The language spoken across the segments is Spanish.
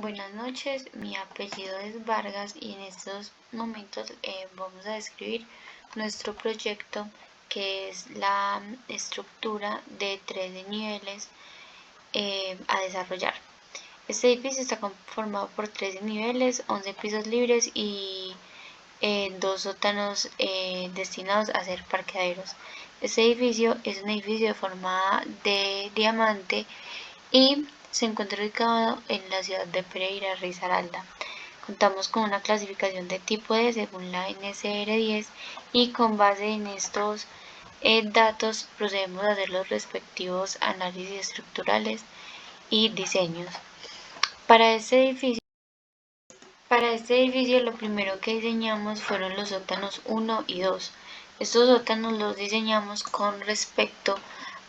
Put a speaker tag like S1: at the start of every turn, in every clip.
S1: Buenas noches, mi apellido es Vargas y en estos momentos vamos a describir nuestro proyecto, que es la estructura de 13 niveles a desarrollar. Este edificio está conformado por 13 niveles, 11 pisos libres y 2 sótanos destinados a ser parqueaderos. Este edificio es un edificio de forma de diamante y se encuentra ubicado en la ciudad de Pereira, Risaralda. Contamos con una clasificación de tipo D según la NSR 10 y con base en estos datos procedemos a hacer los respectivos análisis estructurales y diseños. Para este edificio lo primero que diseñamos fueron los sótanos 1 y 2. Estos sótanos los diseñamos con respecto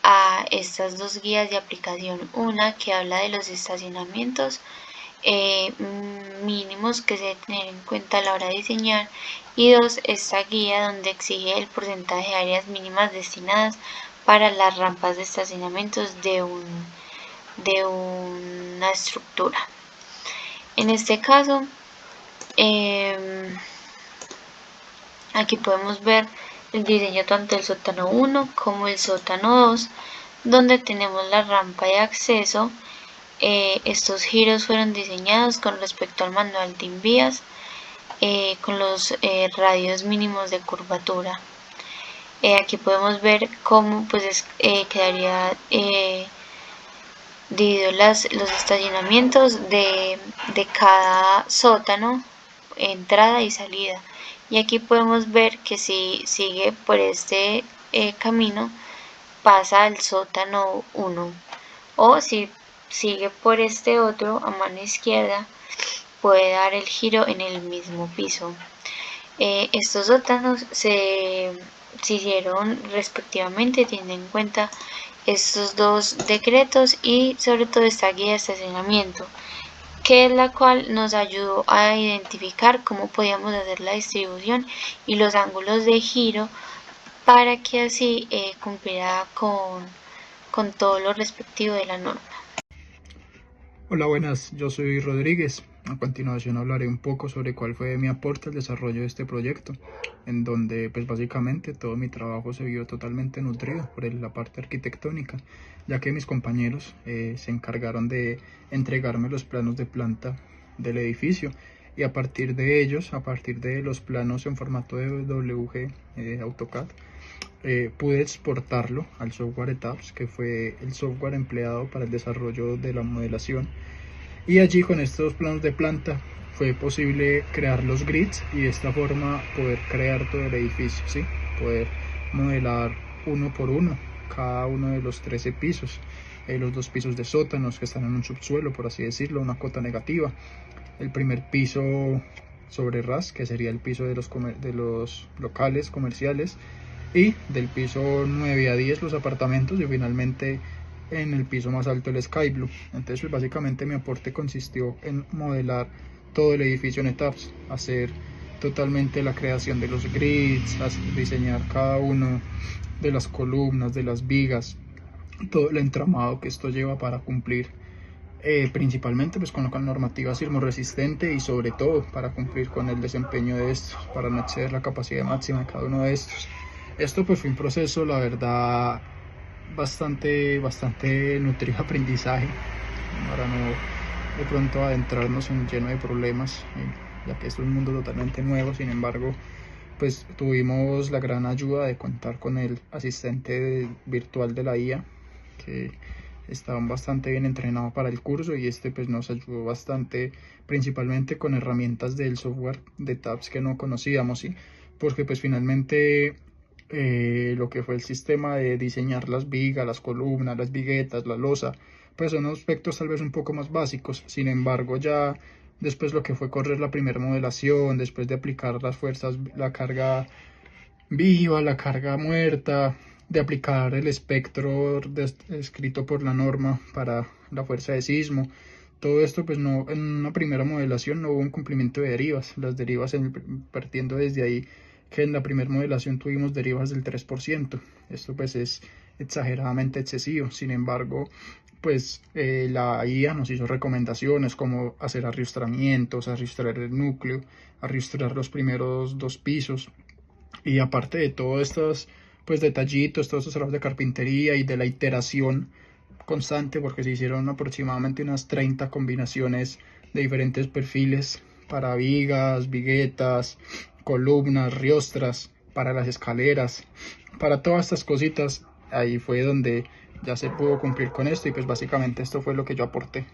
S1: a estas dos guías de aplicación. Una que habla de los estacionamientos mínimos que se deben tener en cuenta a la hora de diseñar, y dos, esta guía donde exige el porcentaje de áreas mínimas destinadas para las rampas de estacionamientos de una estructura. En este caso, aquí podemos ver el diseño tanto del sótano 1 como el sótano 2, donde tenemos la rampa de acceso. Estos giros fueron diseñados con respecto al manual de Invías, con los radios mínimos de curvatura. Aquí podemos ver cómo quedaría dividido los estacionamientos de cada sótano, entrada y salida. Y aquí podemos ver que si sigue por este camino pasa al sótano 1, o si sigue por este otro a mano izquierda puede dar el giro en el mismo piso. Estos sótanos se hicieron respectivamente teniendo en cuenta estos dos decretos y sobre todo esta guía de estacionamiento, que es la cual nos ayudó a identificar cómo podíamos hacer la distribución y los ángulos de giro para que así cumpliera con todo lo respectivo de la norma.
S2: Hola, buenas, yo soy Rodríguez. A continuación hablaré un poco sobre cuál fue mi aporte al desarrollo de este proyecto, en donde pues básicamente todo mi trabajo se vio totalmente nutrido por la parte arquitectónica, ya que mis compañeros se encargaron de entregarme los planos de planta del edificio, y a partir de ellos, a partir de los planos en formato de WG AutoCAD, pude exportarlo al software ETAPS, que fue el software empleado para el desarrollo de la modelación, y allí con estos planos de planta fue posible crear los grids y de esta forma poder crear todo el edificio, ¿sí? Poder modelar uno por uno cada uno de los 13 pisos, los dos pisos de sótanos que están en un subsuelo, por así decirlo, una cota negativa, el primer piso sobre RAS, que sería el piso de los locales comerciales, y del piso 9 a 10 los apartamentos, y finalmente en el piso más alto el Sky Blue. Entonces pues básicamente mi aporte consistió en modelar todo el edificio en etapas, hacer totalmente la creación de los grids, diseñar cada uno de las columnas, de las vigas, todo el entramado que esto lleva para cumplir principalmente pues con la normativa sismorresistente, y sobre todo para cumplir con el desempeño de estos, para no exceder la capacidad máxima de cada uno de estos. Esto pues fue un proceso, la verdad, bastante nutrido aprendizaje, para no de pronto adentrarnos en lleno de problemas, ya que esto es un mundo totalmente nuevo. Sin embargo, pues tuvimos la gran ayuda de contar con el asistente virtual de la IA, que estaban bastante bien entrenado para el curso, y este pues nos ayudó bastante, principalmente con herramientas del software de TAPS que no conocíamos, ¿sí? Porque pues finalmente lo que fue el sistema de diseñar las vigas, las columnas, las viguetas, la losa, pues son aspectos tal vez un poco más básicos. Sin embargo, ya después lo que fue correr la primera modelación, después de aplicar las fuerzas, la carga viva, la carga muerta, de aplicar el espectro escrito por la norma para la fuerza de sismo, todo esto pues no, en una primera modelación no hubo un cumplimiento de derivas. Las derivas partiendo desde ahí, que en la primera modelación tuvimos derivas del 3%. Esto pues es exageradamente excesivo. Sin embargo, pues la IA nos hizo recomendaciones como hacer arrastramientos, arrastrar el núcleo, arrastrar los primeros dos pisos. Y aparte de todos estos pues detallitos, todos estos trabajos de carpintería y de la iteración constante, porque se hicieron aproximadamente unas 30 combinaciones de diferentes perfiles para vigas, viguetas, columnas, riostras, para las escaleras, para todas estas cositas. Ahí fue donde ya se pudo cumplir con esto y pues básicamente esto fue lo que yo aporté.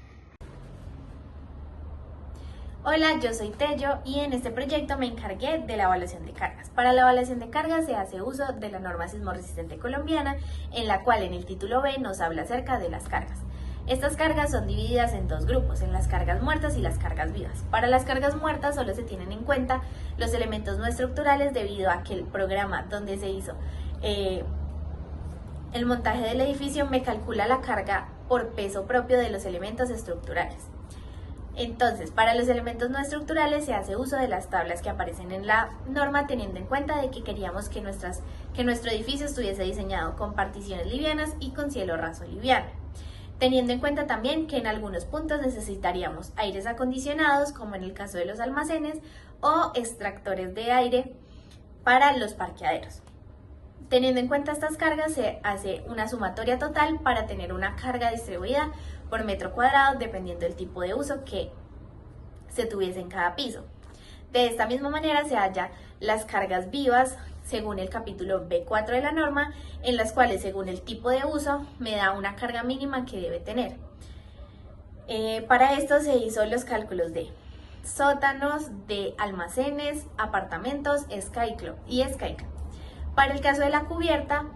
S3: Hola, yo soy Tello y en este proyecto me encargué de la evaluación de cargas. Para la evaluación de cargas se hace uso de la norma sismo resistente colombiana, en la cual en el título B nos habla acerca de las cargas. Estas cargas son divididas en dos grupos, en las cargas muertas y las cargas vivas. Para las cargas muertas solo se tienen en cuenta los elementos no estructurales debido a que el programa donde se hizo el montaje del edificio me calcula la carga por peso propio de los elementos estructurales. Entonces, para los elementos no estructurales se hace uso de las tablas que aparecen en la norma, teniendo en cuenta de que queríamos que nuestro edificio estuviese diseñado con particiones livianas y con cielo raso liviano. Teniendo en cuenta también que en algunos puntos necesitaríamos aires acondicionados, como en el caso de los almacenes, o extractores de aire para los parqueaderos. Teniendo en cuenta estas cargas, se hace una sumatoria total para tener una carga distribuida por metro cuadrado dependiendo del tipo de uso que se tuviese en cada piso. De esta misma manera se halla las cargas vivas según el capítulo B4 de la norma, en las cuales según el tipo de uso me da una carga mínima que debe tener. Para esto se hizo los cálculos de sótanos, de almacenes, apartamentos, Skyclub y Skyclub. Para el caso de la cubierta,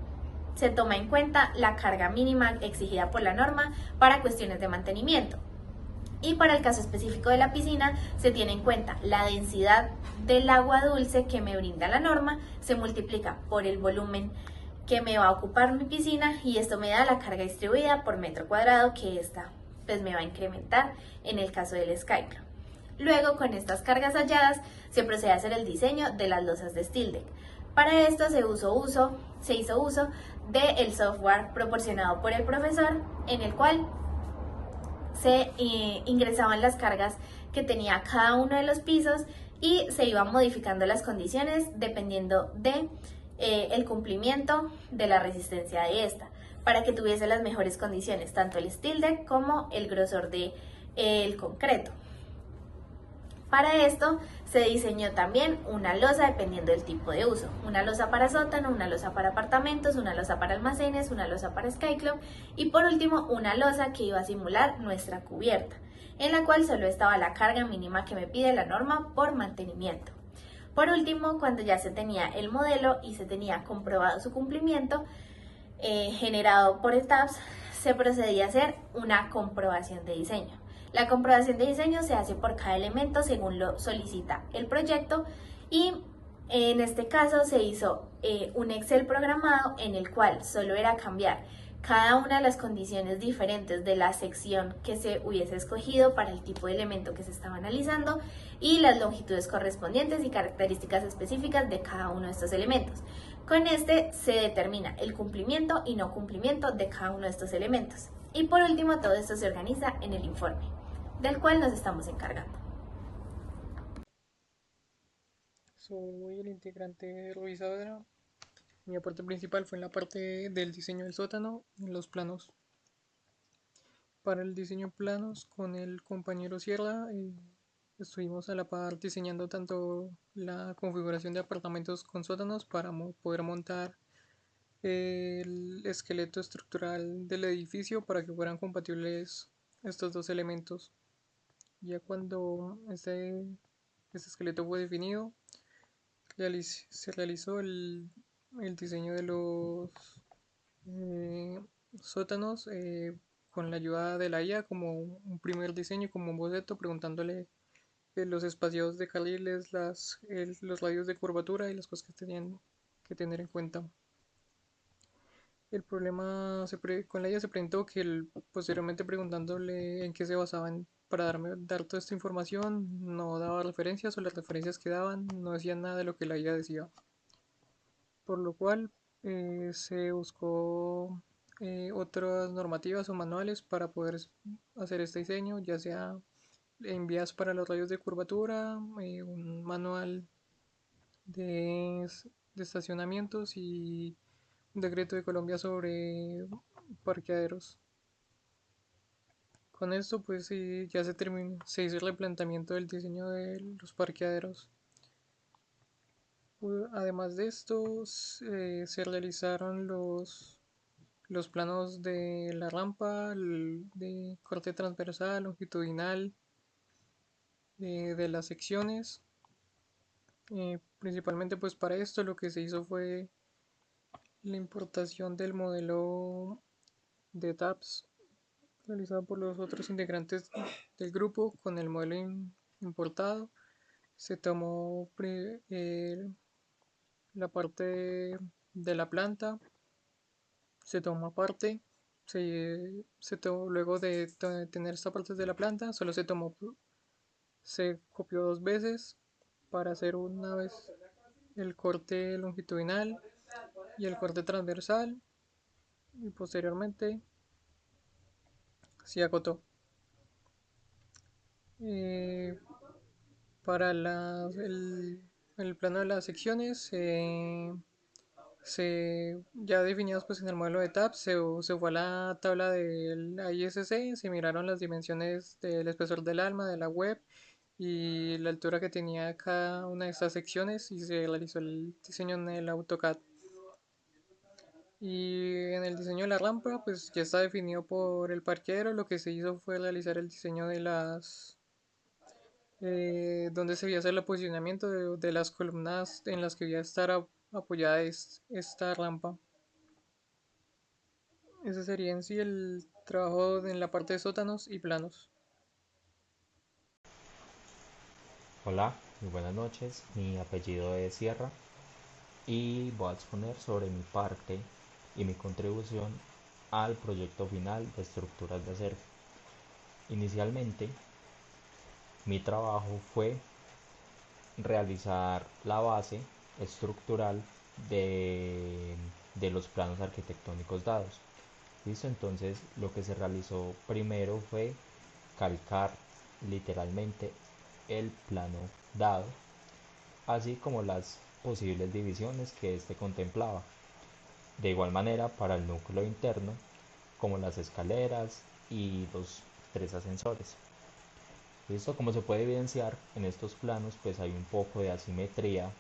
S3: se toma en cuenta la carga mínima exigida por la norma para cuestiones de mantenimiento. Y para el caso específico de la piscina, se tiene en cuenta la densidad del agua dulce que me brinda la norma, se multiplica por el volumen que me va a ocupar mi piscina y esto me da la carga distribuida por metro cuadrado que esta pues me va a incrementar en el caso del Skyclub. Luego, con estas cargas halladas, se procede a hacer el diseño de las losas de Steel Deck. Para esto se hizo uso del software proporcionado por el profesor, en el cual se ingresaban las cargas que tenía cada uno de los pisos y se iban modificando las condiciones dependiendo de el cumplimiento de la resistencia de esta, para que tuviese las mejores condiciones, tanto el Steel Deck como el grosor del concreto. Para esto se diseñó también una losa dependiendo del tipo de uso, una losa para sótano, una losa para apartamentos, una losa para almacenes, una losa para Skyclub y por último una losa que iba a simular nuestra cubierta, en la cual solo estaba la carga mínima que me pide la norma por mantenimiento. Por último, cuando ya se tenía el modelo y se tenía comprobado su cumplimiento generado por ETABS, se procedía a hacer una comprobación de diseño. La comprobación de diseño se hace por cada elemento según lo solicita el proyecto y en este caso se hizo un Excel programado en el cual solo era cambiar cada una de las condiciones diferentes de la sección que se hubiese escogido para el tipo de elemento que se estaba analizando y las longitudes correspondientes y características específicas de cada uno de estos elementos. Con este se determina el cumplimiento y no cumplimiento de cada uno de estos elementos. Y por último, todo esto se organiza en el informe, del cual nos estamos encargando.
S4: Soy el integrante Rubí Saavedra. Mi aporte principal fue en la parte del diseño del sótano, en los planos. Para el diseño planos con el compañero Sierra estuvimos a la par diseñando tanto la configuración de apartamentos con sótanos para poder montar el esqueleto estructural del edificio para que fueran compatibles estos dos elementos. Ya cuando este esqueleto fue definido, se realizó el diseño de los sótanos con la ayuda de la IA como un primer diseño, como un boceto, preguntándole los espaciados de carriles, los radios de curvatura y las cosas que tenían que tener en cuenta. El problema con la IA se presentó que posteriormente preguntándole en qué se basaban para dar toda esta información, no daba referencias o las referencias que daban no decían nada de lo que la IA decía. Por lo cual se buscó otras normativas o manuales para poder hacer este diseño, ya sea en vías para los radios de curvatura, un manual de, de estacionamientos y un decreto de Colombia sobre parqueaderos. Con esto pues sí, ya se hizo el replanteamiento del diseño de los parqueaderos. Además de esto, se realizaron los planos de la rampa, de corte transversal, longitudinal, de las secciones. Principalmente pues para esto lo que se hizo fue la importación del modelo de TAPS realizado por los otros integrantes del grupo con el modelo importado. Se tomó la parte de la planta, se tomó aparte, luego de tener esta parte de la planta, solo se copió 2 veces para hacer una vez el corte longitudinal y el corte transversal, y posteriormente se acotó. Para el plano de las secciones, ya definidos pues en el modelo de TAP, se fue a la tabla del ISC, se miraron las dimensiones del espesor del alma, de la web y la altura que tenía cada una de estas secciones, y se realizó el diseño en el AutoCAD. Y en el diseño de la rampa pues ya está definido por el parqueadero. Lo que se hizo fue realizar el diseño de donde se iba a hacer el posicionamiento de las columnas en las que iba a estar apoyada esta rampa. Ese sería en sí el trabajo en la parte de sótanos y planos.
S5: Hola, muy buenas noches. Mi apellido es Sierra y voy a exponer sobre mi parte y mi contribución al proyecto final de estructuras de acero. Inicialmente, mi trabajo fue realizar la base estructural de los planos arquitectónicos dados. ¿Listo? Entonces, lo que se realizó primero fue calcar literalmente el plano dado, así como las posibles divisiones que éste contemplaba. De igual manera, para el núcleo interno, como las escaleras y los 3 ascensores. ¿Listo? Como se puede evidenciar en estos planos, pues hay un poco de asimetría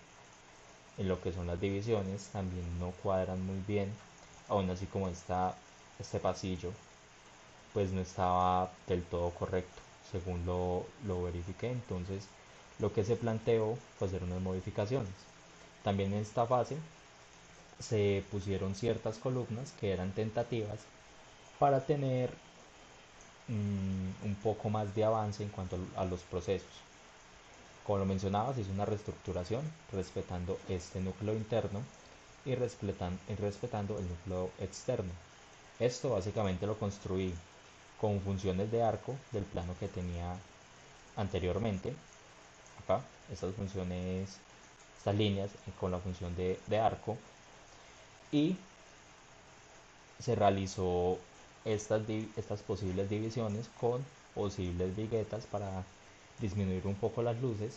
S5: en lo que son las divisiones, también no cuadran muy bien, aún así como este pasillo pues no estaba del todo correcto según lo verifiqué. Entonces lo que se planteó fue hacer unas modificaciones. También en esta fase se pusieron ciertas columnas que eran tentativas para tener un poco más de avance en cuanto a los procesos. Como lo mencionaba, se hizo una reestructuración respetando este núcleo interno y respetando el núcleo externo. Esto básicamente lo construí con funciones de arco del plano que tenía anteriormente. Acá, estas funciones, estas líneas con la función de arco, y se realizó estas posibles divisiones con posibles viguetas para disminuir un poco las luces.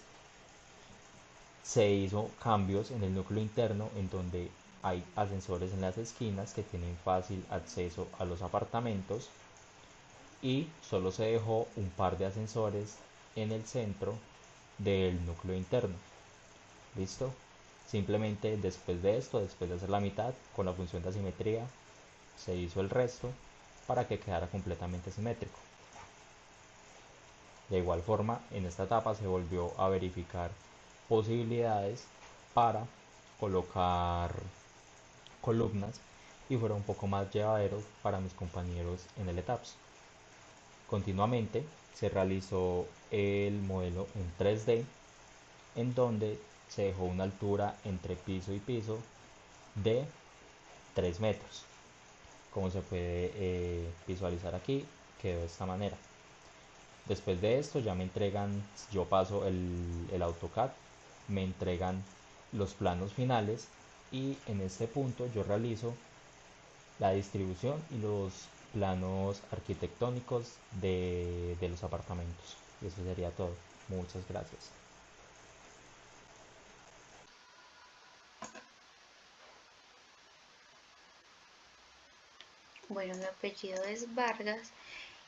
S5: Se hizo cambios en el núcleo interno en donde hay ascensores en las esquinas que tienen fácil acceso a los apartamentos, y solo se dejó un par de ascensores en el centro del núcleo interno. ¿Listo? Simplemente después de esto, después de hacer la mitad con la función de asimetría, se hizo el resto para que quedara completamente simétrico. De igual forma, en esta etapa se volvió a verificar posibilidades para colocar columnas y fuera un poco más llevadero para mis compañeros en el ETAPS. Continuamente se realizó el modelo en 3D, en donde se dejó una altura entre piso y piso de 3 metros. Como se puede visualizar aquí, quedó de esta manera. Después de esto ya me entregan, yo paso el AutoCAD, me entregan los planos finales, y en este punto yo realizo la distribución y los planos arquitectónicos de los apartamentos. Y eso sería todo. Muchas gracias.
S1: Bueno, mi apellido es Vargas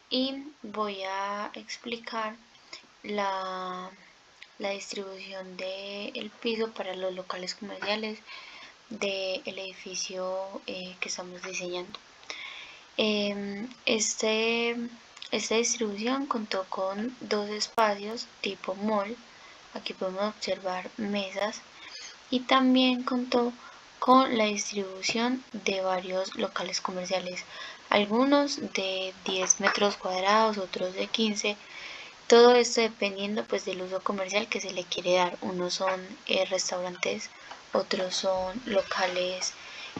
S1: y voy a explicar la, la distribución del piso para los locales comerciales del edificio que estamos diseñando. Esta distribución contó con dos espacios tipo mall. Aquí podemos observar mesas y también contó con la distribución de varios locales comerciales, algunos de 10 metros cuadrados, otros de 15. Todo esto dependiendo pues del uso comercial que se le quiere dar. Unos son restaurantes, otros son locales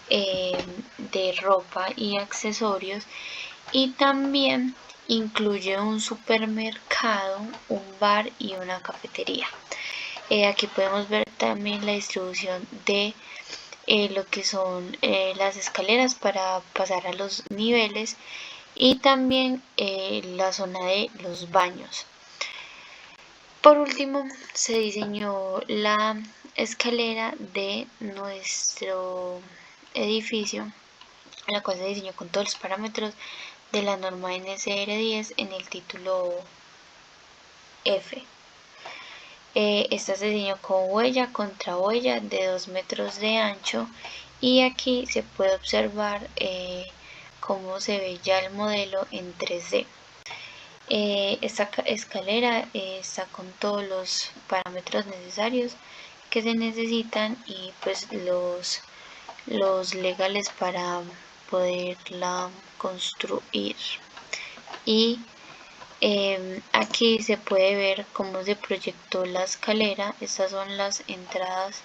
S1: de ropa y accesorios, y también incluye un supermercado, un bar y una cafetería. Aquí podemos ver también la distribución de lo que son las escaleras para pasar a los niveles, y también la zona de los baños. Por último, se diseñó la escalera de nuestro edificio, la cual se diseñó con todos los parámetros de la norma NSR10 en el título F. Esta se diseñó con huella contra huella de 2 metros de ancho, y aquí se puede observar cómo se ve ya el modelo en 3D. Esta escalera está con todos los parámetros necesarios que se necesitan y pues los legales para poderla construir. Y aquí se puede ver cómo se proyectó la escalera. Estas son las entradas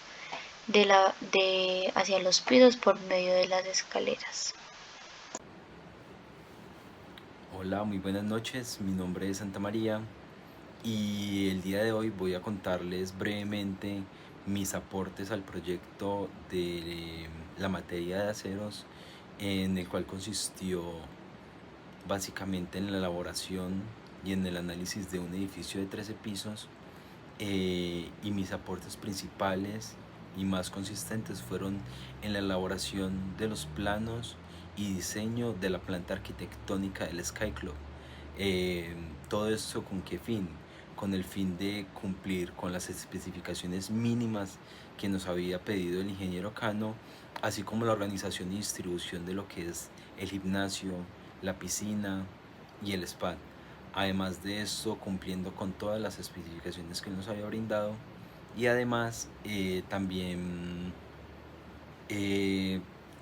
S1: hacia los pisos por medio de las escaleras.
S6: Hola, muy buenas noches, mi nombre es Santa María y el día de hoy voy a contarles brevemente mis aportes al proyecto de la materia de aceros, en el cual consistió básicamente en la elaboración y en el análisis de un edificio de 13 pisos, y mis aportes principales y más consistentes fueron en la elaboración de los planos y diseño de la planta arquitectónica del Sky Club. Todo esto ¿con qué fin? Con el fin de cumplir con las especificaciones mínimas que nos había pedido el ingeniero Cano, así como la organización y distribución de lo que es el gimnasio, la piscina y el spa. Además de esto, cumpliendo con todas las especificaciones que nos había brindado, y además también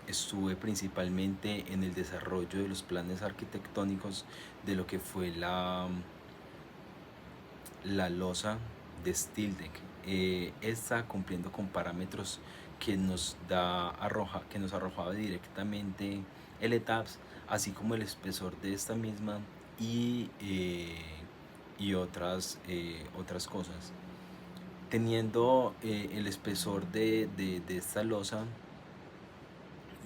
S6: estuve principalmente en el desarrollo de los planes arquitectónicos de lo que fue la losa de steel deck. Esta cumpliendo con parámetros que nos arrojaba directamente el ETABS, así como el espesor de esta misma y otras cosas. Teniendo el espesor de esta losa,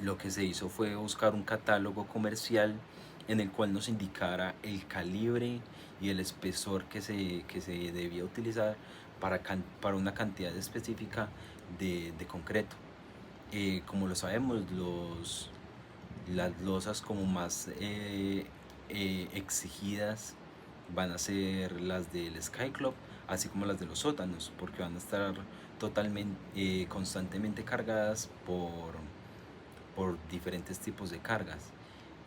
S6: lo que se hizo fue buscar un catálogo comercial en el cual nos indicara el calibre y el espesor que se debía utilizar para una cantidad específica de concreto. Como lo sabemos, las losas como más exigidas van a ser las del Sky Club, así como las de los sótanos, porque van a estar totalmente constantemente cargadas por diferentes tipos de cargas.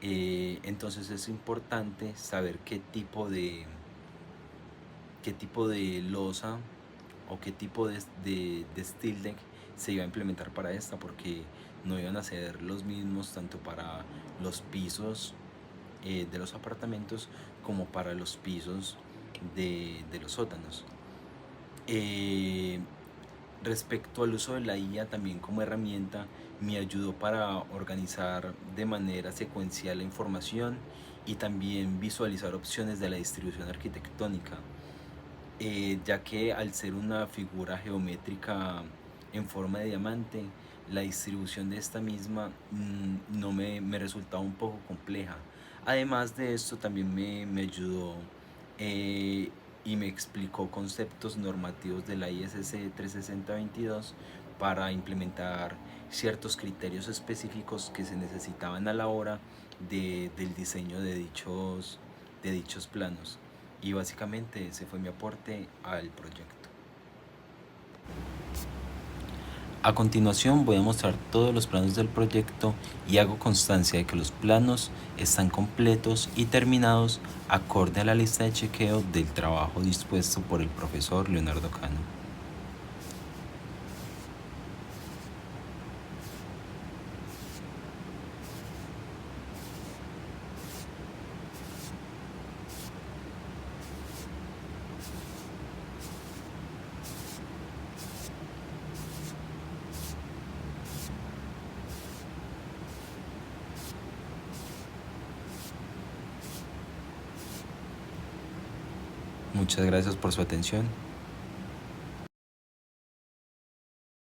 S6: Entonces es importante saber qué tipo de losa o qué tipo de steel deck se iba a implementar para esta, porque no iban a ser los mismos tanto para los pisos de los apartamentos como para los pisos de los sótanos. Respecto al uso de la IA también como herramienta, me ayudó para organizar de manera secuencial la información y también visualizar opciones de la distribución arquitectónica, ya que al ser una figura geométrica en forma de diamante, la distribución de esta misma no me resultaba un poco compleja. Además de esto también me ayudó y me explicó conceptos normativos de la ISC 36022 para implementar ciertos criterios específicos que se necesitaban a la hora del diseño de dichos planos. Y básicamente ese fue mi aporte al proyecto. A continuación voy a mostrar todos los planos del proyecto y hago constancia de que los planos están completos y terminados acorde a la lista de chequeo del trabajo dispuesto por el profesor Leonardo Cano. Muchas gracias por su atención.